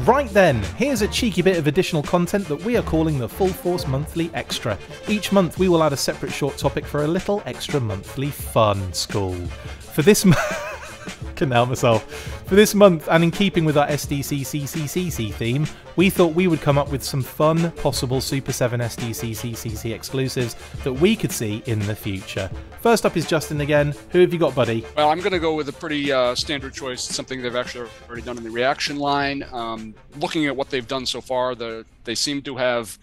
Right then, here's a cheeky bit of additional content that we are calling the Full Force Monthly Extra. Each month we will add a separate short topic for a little extra monthly fun, school. For this couldn't help myself. For this month, and in keeping with our SDCC theme, we thought we would come up with some fun, possible Super 7 SDCC exclusives that we could see in the future. First up is Justin again. Who have you got, buddy? Well, I'm going to go with a pretty standard choice, something they've actually already done in the reaction line. Looking at what they've done so far, they seem to have...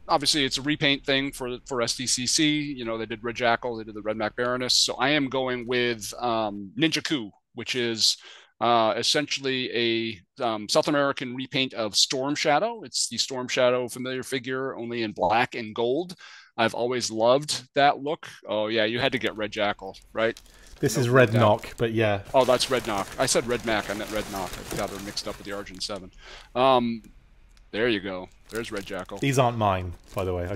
obviously, it's a repaint thing for SDCC. You know, they did Red Jackal, they did the Red Mac Baroness. So I am going with Ninja Coup, which is essentially a South American repaint of Storm Shadow. It's the Storm Shadow familiar figure, only in black and gold. I've always loved that look. Oh, yeah, you had to get Red Jackal, right? This is Red Knock, but yeah. Oh, that's Red Knock. I said Red Mac, I meant Red Knock. I got her mixed up with the Argent 7. There you go. There's Red Jackal. These aren't mine, by the way.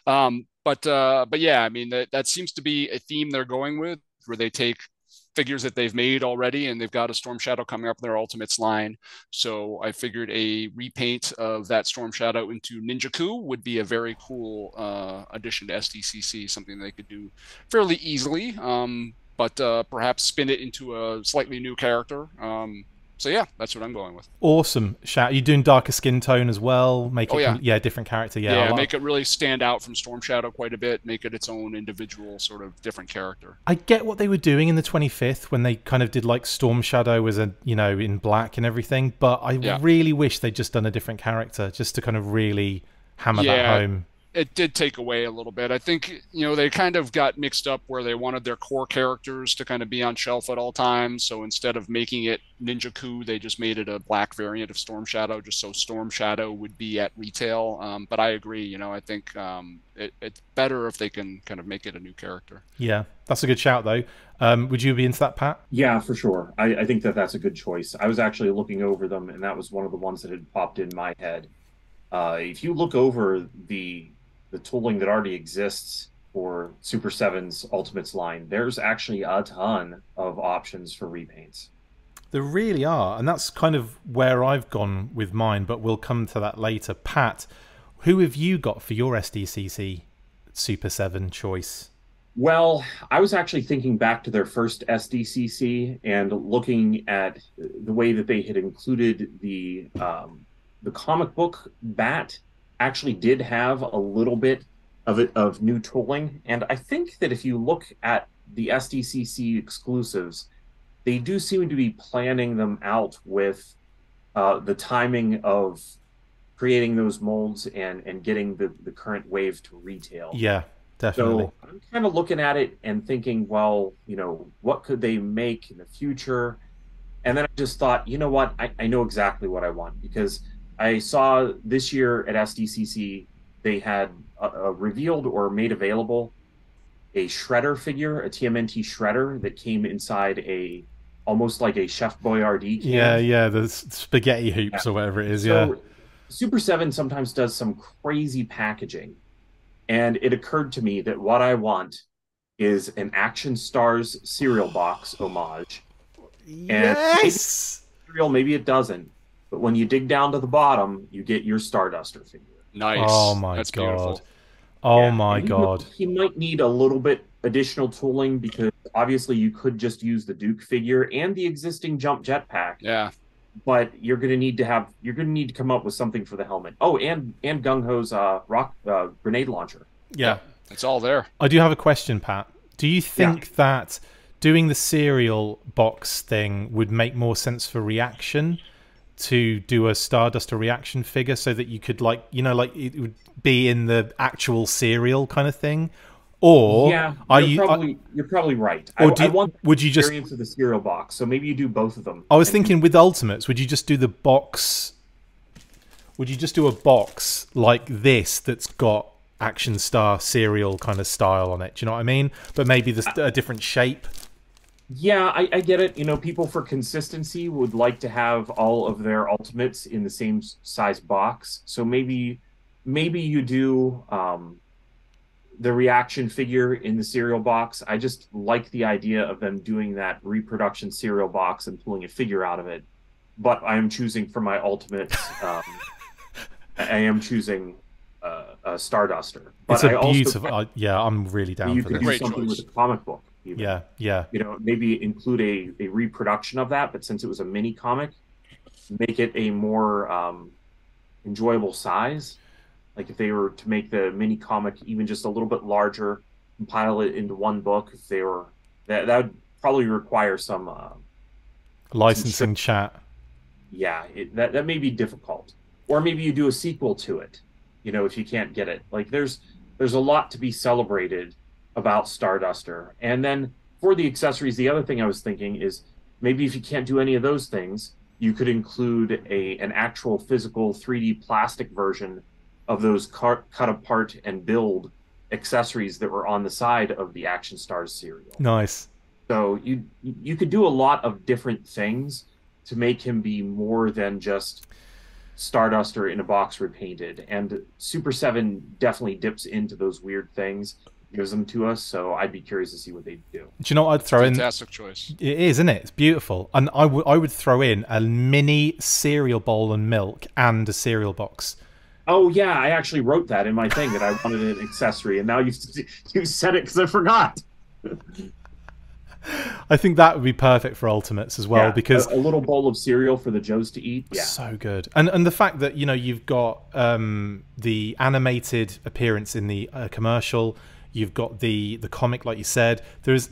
But yeah, I mean, that seems to be a theme they're going with, where they take figures that they've made already, and they've got a Storm Shadow coming up in their Ultimates line. So I figured a repaint of that Storm Shadow into Ninja Coup would be a very cool addition to SDCC, something they could do fairly easily, but perhaps spin it into a slightly new character. So yeah, that's what I'm going with. Awesome. Shout. You're doing darker skin tone as well. Make it, yeah, different character. Yeah, make it really stand out from Storm Shadow quite a bit. Make it its own individual sort of different character. I get what they were doing in the 25th when they kind of did like Storm Shadow as a, you know, in black and everything. But I really wish they'd just done a different character just to kind of really hammer that home. It did take away a little bit. I think, you know, they kind of got mixed up where they wanted their core characters to kind of be on shelf at all times. So instead of making it Ninja Coup, they just made it a black variant of Storm Shadow, just so Storm Shadow would be at retail. But I agree, you know, I think it's better if they can kind of make it a new character. Yeah, that's a good shout, though. Would you be into that, Pat? Yeah, for sure. I think that's a good choice. I was actually looking over them, and that was one of the ones that had popped in my head. If you look over the tooling that already exists for Super 7's Ultimates line, there's actually a ton of options for repaints. There really are, and that's kind of where I've gone with mine, but we'll come to that later. Pat, who have you got for your SDCC Super 7 choice? Well, I was actually thinking back to their first SDCC and looking at the way that they had included the comic book Bat actually did have a little bit of new tooling. And I think that if you look at the SDCC exclusives, they do seem to be planning them out with the timing of creating those molds and getting the current wave to retail. Yeah, definitely. So I'm kind of looking at it and thinking, well, you know, what could they make in the future? And then I just thought, you know what, I know exactly what I want, because I saw this year at SDCC, they had revealed or made available a Shredder figure, a TMNT Shredder that came inside almost like a Chef Boyardee can. Yeah, the spaghetti hoops or whatever it is, so, Super 7 sometimes does some crazy packaging, and it occurred to me that what I want is an Action Stars cereal box homage. Yes! And maybe it doesn't. But when you dig down to the bottom, you get your Starduster figure. Nice. Oh my That's god. Beautiful. Oh my god. He might need a little bit additional tooling, because obviously you could just use the Duke figure and the existing Jump Jetpack. Yeah. But you're gonna need to come up with something for the helmet. Oh, and Gung Ho's grenade launcher. Yeah. It's all there. I do have a question, Pat. Do you think that doing the cereal box thing would make more sense for Reaction, to do a Starduster Reaction figure, so that you could, like, you know, like it would be in the actual cereal kind of thing? Or you're probably right. Would you just experience of the cereal box? So maybe you do both of them. I was thinking with Ultimates, would you just do the box? Would you just do a box like this that's got Action Star cereal kind of style on it? Do you know what I mean? But maybe there's a different shape. Yeah, I get it. You know, people for consistency would like to have all of their Ultimates in the same size box. So maybe you do the Reaction figure in the cereal box. I just like the idea of them doing that reproduction cereal box and pulling a figure out of it. but I am choosing for my ultimates. I am choosing a Starduster. But it's a I also, beautiful. Yeah, I'm really down you for could this. do something with a comic book. Even. Yeah, yeah. You know, maybe include a reproduction of that, but since it was a mini comic, make it a more enjoyable size. Like if they were to make the mini comic even just a little bit larger, compile it into one book, if they were that would probably require some licensing chat. Yeah, that may be difficult. Or maybe you do a sequel to it, you know, if you can't get it. Like there's a lot to be celebrated about Starduster. And then for the accessories, the other thing I was thinking is maybe if you can't do any of those things, you could include an actual physical 3D plastic version of those cut apart and build accessories that were on the side of the Action Stars cereal. Nice. So you could do a lot of different things to make him be more than just Starduster in a box repainted. And Super 7 definitely dips into those weird things, gives them to us. So I'd be curious to see what they do. Do you know what I'd throw in? Fantastic choice. It is, isn't it? It's beautiful. And I would throw in a mini cereal bowl and milk and a cereal box. Oh yeah, I actually wrote that in my thing that I wanted an accessory, and now you said it because I forgot. I think that would be perfect for Ultimates as well, because a little bowl of cereal for the Joes to eat. Yeah, so good. And the fact that, you know, you've got the animated appearance in the commercial, you've got the comic, like you said. There's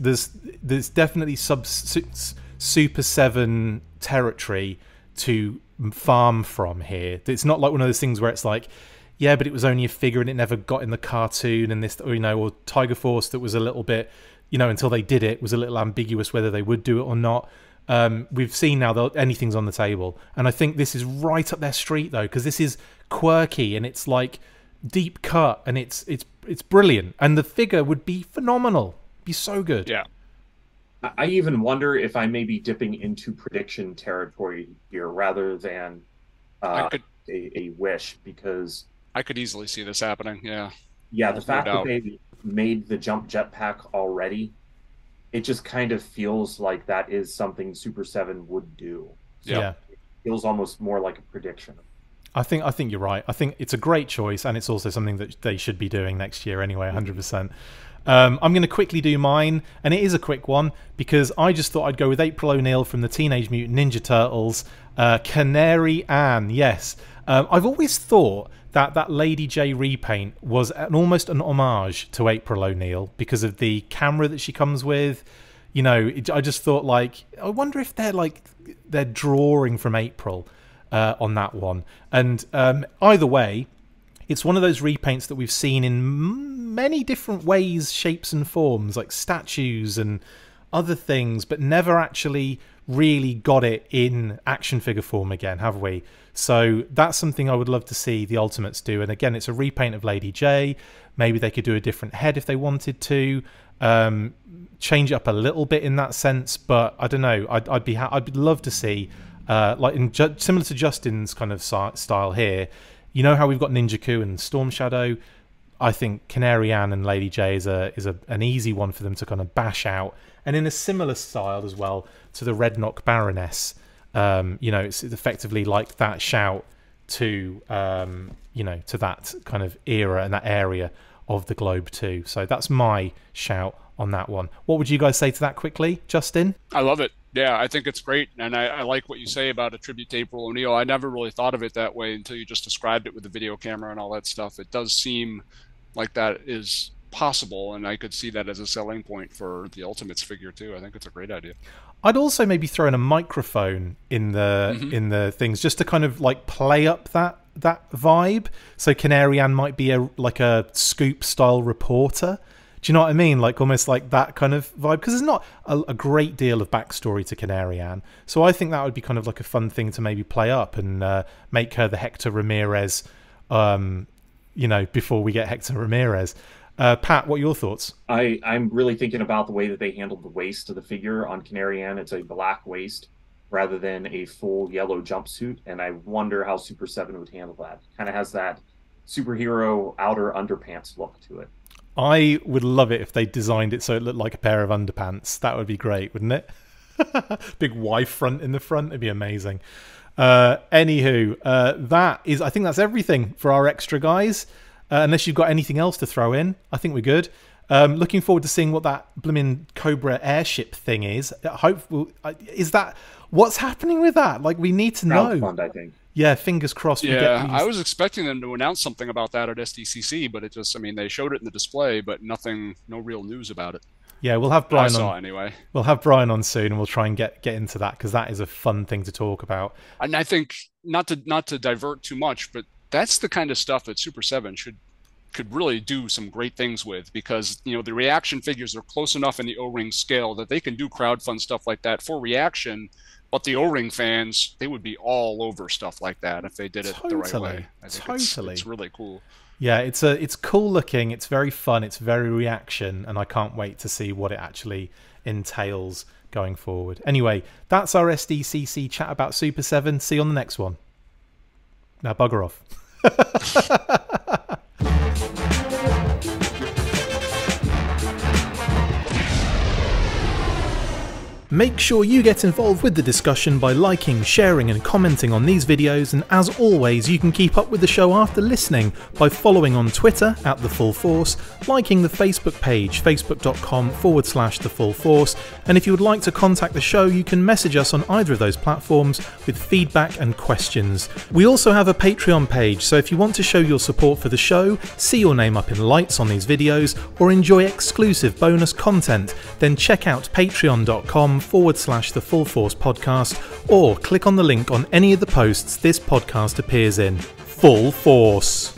definitely Super 7 territory to farm from here. It's not like one of those things where it's like, yeah, but it was only a figure and it never got in the cartoon, and this, or, you know, or Tiger Force that was a little bit, you know, until they did it was a little ambiguous whether they would do it or not. We've seen now that anything's on the table, and I think this is right up their street though, because this is quirky and it's like deep cut and it's brilliant, and the figure would be phenomenal. It'd be so good. Yeah. I even wonder if I may be dipping into prediction territory here rather than a wish, because I could easily see this happening. Yeah. Yeah, the fact that they made the jump jetpack already, it just kind of feels like that is something Super 7 would do. So yeah. It feels almost more like a prediction. I think you're right. I think it's a great choice, and it's also something that they should be doing next year anyway, 100%. I'm going to quickly do mine, and it is a quick one because I just thought I'd go with April O'Neil from the Teenage Mutant Ninja Turtles, Canary Ann. Yes, I've always thought that Lady J repaint was almost an homage to April O'Neil because of the camera that she comes with. You know, I just thought, like, I wonder if they're drawing from April on that one. And either way, it's one of those repaints that we've seen in many different ways, shapes and forms, like statues and other things, but never actually really got it in action figure form again, have we? So that's something I would love to see the Ultimates do. And again, it's a repaint of Lady J. Maybe they could do a different head if they wanted to, change it up a little bit in that sense. But I don't know. I'd love to see, like similar to Justin's kind of style here. You know how we've got Ninja Coup and Storm Shadow? I think Canary Ann and Lady J is an easy one for them to kind of bash out, and in a similar style as well to the Red Knock Baroness. You know, it's effectively like that shout to you know, to that kind of era and that area of the globe too. So that's my shout on that one. What would you guys say to that quickly, Justin? I love it. Yeah, I think it's great, and I like what you say about a tribute to April O'Neil. I never really thought of it that way until you just described it with the video camera and all that stuff. It does seem like that is possible, and I could see that as a selling point for the Ultimates figure too. I think it's a great idea. I'd also maybe throw in a microphone in the things just to kind of like play up that vibe. So Canary Ann might be like a scoop style reporter. Do you know what I mean? Like almost like that kind of vibe, because there's not a great deal of backstory to Canary Ann. So I think that would be kind of like a fun thing to maybe play up and make her the Hector Ramirez, you know, before we get Hector Ramirez. Pat, what are your thoughts? I'm really thinking about the way that they handled the waist of the figure on Canary Ann. It's a black waist rather than a full yellow jumpsuit, and I wonder how Super 7 would handle that. Kind of has that superhero outer underpants look to it. I would love it if they designed it so it looked like a pair of underpants. That would be great, wouldn't it? Big Y front in the front. It'd be amazing. I think that's everything for our extra, guys. Unless you've got anything else to throw in, I think we're good. Looking forward to seeing what that blimmin' Cobra airship thing is. Is that what's happening with that? Like, we need to know. Crowdfund, I think. Yeah, fingers crossed. Yeah, I was expecting them to announce something about that at SDCC, but they showed it in the display, but no real news about it. Yeah, we'll have Brian on anyway. We'll have Brian on soon, and we'll try and get into that, because that is a fun thing to talk about. And I think not to divert too much, but that's the kind of stuff that Super 7 could really do some great things with, because the reaction figures are close enough in the O-ring scale that they can do crowdfund stuff like that for reaction. But the O-ring fans, they would be all over stuff like that if they did it the right way. I think it's really cool. Yeah, it's cool looking. It's very fun. It's very reaction, and I can't wait to see what it actually entails going forward. Anyway, that's our SDCC chat about Super 7. See you on the next one. Now bugger off. Make sure you get involved with the discussion by liking, sharing and commenting on these videos, and as always you can keep up with the show after listening by following on Twitter @TheFullForce, liking the Facebook page facebook.com/TheFullForce, and if you would like to contact the show you can message us on either of those platforms with feedback and questions. We also have a Patreon page, so if you want to show your support for the show, see your name up in lights on these videos, or enjoy exclusive bonus content, then check out patreon.com/TheFullForce podcast, or click on the link on any of the posts this podcast appears in. Full Force.